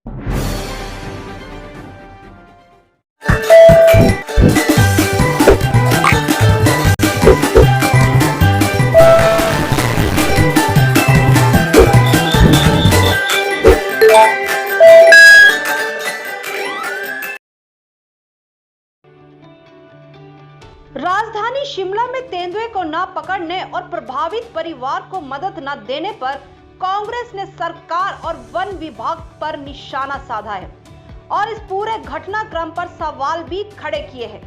राजधानी शिमला में तेंदुए को न पकड़ने और प्रभावित परिवार को मदद न देने पर कांग्रेस ने सरकार और वन विभाग पर निशाना साधा है और इस पूरे घटनाक्रम पर सवाल भी खड़े किए हैं।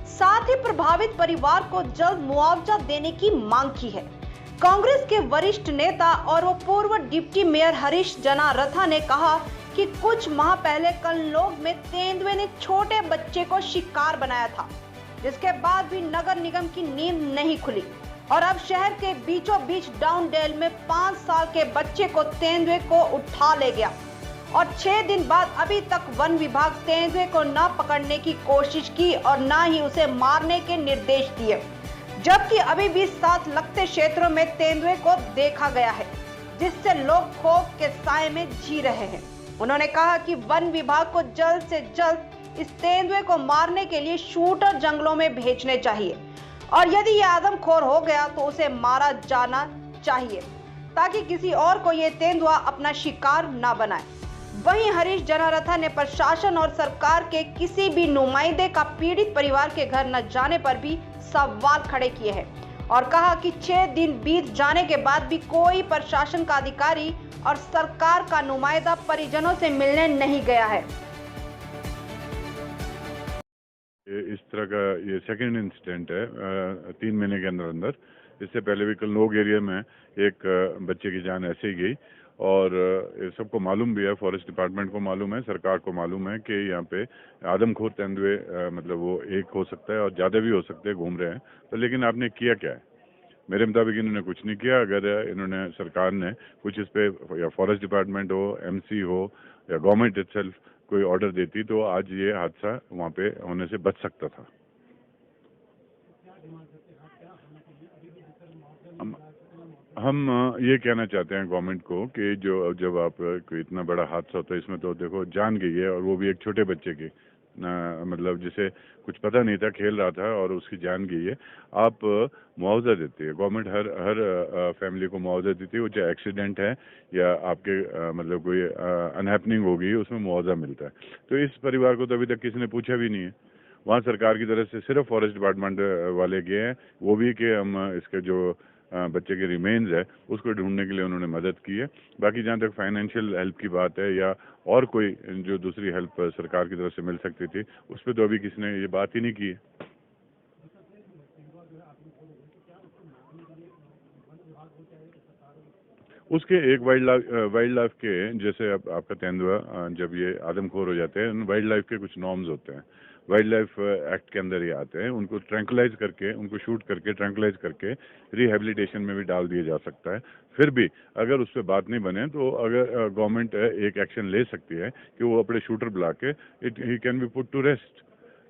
साथ ही प्रभावित परिवार को जल्द मुआवजा देने की मांग की है। कांग्रेस के वरिष्ठ नेता और वो पूर्व डिप्टी मेयर हरीश जनारथा ने कहा कि कुछ माह पहले कल्लोग में तेंदुए ने छोटे बच्चे को शिकार बनाया था, जिसके बाद भी नगर निगम की नींद नहीं खुली और अब शहर के बीचों बीच डाउनडेल में 5 साल के बच्चे को तेंदुए को उठा ले गया और 6 दिन बाद अभी तक वन विभाग तेंदुए को न पकड़ने की कोशिश की और न ही उसे मारने के निर्देश दिए, जबकि अभी भी साथ लगते क्षेत्रों में तेंदुए को देखा गया है, जिससे लोग खौफ के साए में जी रहे हैं। उन्होंने कहा कि वन विभाग को जल्द से जल्द इस तेंदुए को मारने के लिए शूटर जंगलों में भेजने चाहिए और यदि ये आदमखोर हो गया तो उसे मारा जाना चाहिए ताकि किसी और को ये तेंदुआ अपना शिकार न बनाए। वहीं हरीश जनारथा ने प्रशासन और सरकार के किसी भी नुमाइंदे का पीड़ित परिवार के घर न जाने पर भी सवाल खड़े किए हैं और कहा कि 6 दिन बीत जाने के बाद भी कोई प्रशासन का अधिकारी और सरकार का नुमाइंदा परिजनों से मिलने नहीं गया है। इस तरह का ये सेकंड इंसिडेंट है 3 महीने के अंदर अंदर। इससे पहले भी कल्लोग एरिया में एक बच्चे की जान ऐसे ही गई और सबको मालूम भी है, फॉरेस्ट डिपार्टमेंट को मालूम है, सरकार को मालूम है कि यहाँ पे आदमखोर तेंदुए मतलब वो एक हो सकता है और ज़्यादा भी हो सकते हैं, घूम रहे हैं। तो लेकिन आपने किया क्या है? मेरे मुताबिक इन्होंने कुछ नहीं किया। अगर इन्होंने सरकार ने कुछ इस पे या फॉरेस्ट डिपार्टमेंट हो, एमसी हो या गवर्नमेंट इटसेल्फ कोई ऑर्डर देती तो आज ये हादसा वहाँ पे होने से बच सकता था। हम ये कहना चाहते हैं गवर्नमेंट को कि जो जब आप कोई इतना बड़ा हादसा होता है, इसमें तो देखो जान गई है और वो भी एक छोटे बच्चे की ना, मतलब जिसे कुछ पता नहीं था, खेल रहा था और उसकी जान गई है। आप मुआवजा देती है गवर्नमेंट, हर फैमिली को मुआवजा देती है, वो चाहे एक्सीडेंट है या आपके मतलब कोई अनहैपनिंग होगी उसमें मुआवजा मिलता है। तो इस परिवार को तो अभी तक किसी ने पूछा भी नहीं है। वहाँ सरकार की तरफ से सिर्फ फॉरेस्ट डिपार्टमेंट वाले गए हैं, वो भी कि हम इसके जो बच्चे के रिमेन्स है उसको ढूंढने के लिए उन्होंने मदद की है। बाकी जहाँ तक फाइनेंशियल हेल्प की बात है या और कोई जो दूसरी हेल्प सरकार की तरफ से मिल सकती थी, उस पर तो अभी किसी ने ये बात ही नहीं की है। उसके एक वाइल्ड लाइफ के जैसे अब आपका तेंदुआ जब ये आदमखोर हो जाते हैं, वाइल्ड लाइफ के कुछ नॉर्म्स होते हैं, वाइल्ड लाइफ एक्ट के अंदर ये आते हैं। उनको ट्रैंकुलाइज करके, उनको शूट करके ट्रैंकुलाइज करके रिहेबिलिटेशन में भी डाल दिया जा सकता है। फिर भी अगर उस पर बात नहीं बने तो अगर गवर्नमेंट एक एक्शन ले सकती है कि वो अपने शूटर बुला के ही can be put to rest.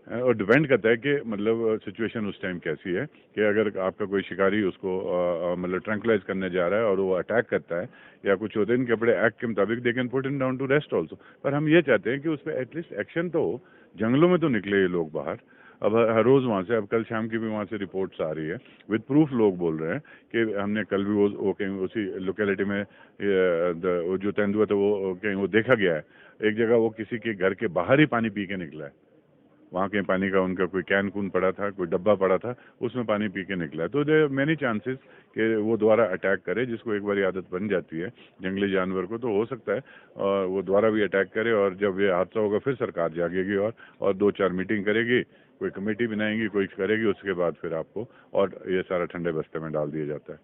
और डिपेंड करता है कि मतलब सिचुएशन उस टाइम कैसी है कि अगर आपका कोई शिकारी उसको मतलब ट्रैंकुलाइज करने जा रहा है और वो अटैक करता है या कुछ होते हैं, इनके बड़े एक्ट के मुताबिक they can put in down to rest also. पर हम ये चाहते हैं कि उस पर एटलीस्ट एक्शन तो हो। जंगलों में तो निकले ये लोग बाहर, अब हर रोज़ वहाँ से, अब कल शाम की भी वहाँ से रिपोर्ट्स आ रही है विद प्रूफ, लोग बोल रहे हैं कि हमने कल भी वो कहीं उसी लोकेलिटी में वो जो तेंदुआ था वो कहीं वो देखा गया है। एक जगह वो किसी के घर के बाहर ही पानी पी के निकला है, वहाँ के पानी का उनका कोई कैन कून पड़ा था, कोई डब्बा पड़ा था, उसमें पानी पी के निकला। तो देयर मेनी चांसेस कि वो दोबारा अटैक करे, जिसको एक बार आदत बन जाती है जंगली जानवर को, तो हो सकता है और वो दोबारा भी अटैक करे। और जब ये हादसा होगा फिर सरकार जागेगी और 2-4 मीटिंग करेगी, कोई कमेटी बनाएंगी, कोई करेगी, उसके बाद फिर आपको और ये सारा ठंडे बस्ते में डाल दिया जाता है।